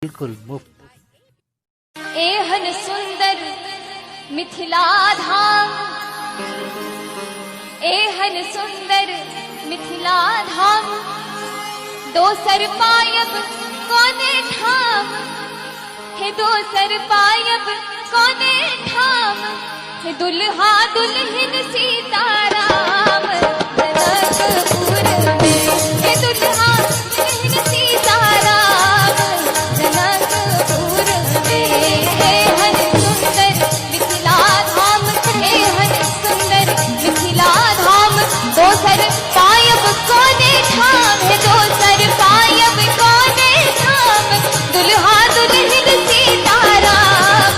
बिल्कुल मुफ्त। एहन सुंदर मिथिला धाम, एहन सुंदर मिथिला धाम, दोसर पायब कोने ठाम हे, दोसर पायब कोने ठाम हे, दुल्हा दुल्हन सीताराम जनकपुर में हे, दुल्हा दुल्हन सीताराम जनकपुर में। एहन सुंदर मिथिला धाम, एहन सुंदर मिथिला धाम, दोसर पायब कोने ठाम हे, दोसर पायब कोने ठाम, दुल्हा दुल्हन सीताराम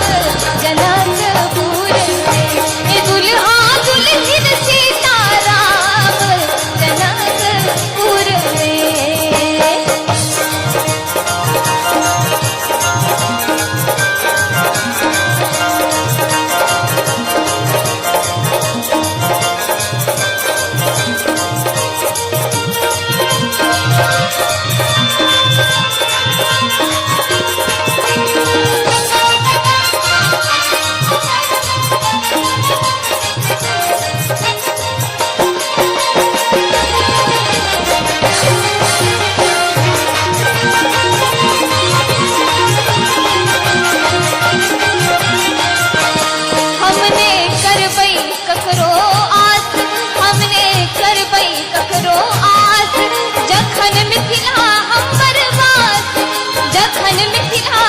जनकपुर में हे, दुल्हा दुल्हन सीताराम जनकपुर में। ककरो आस, हमने करबै ककरो आस, जखन मिथिला हमर वास, जखन मिथिला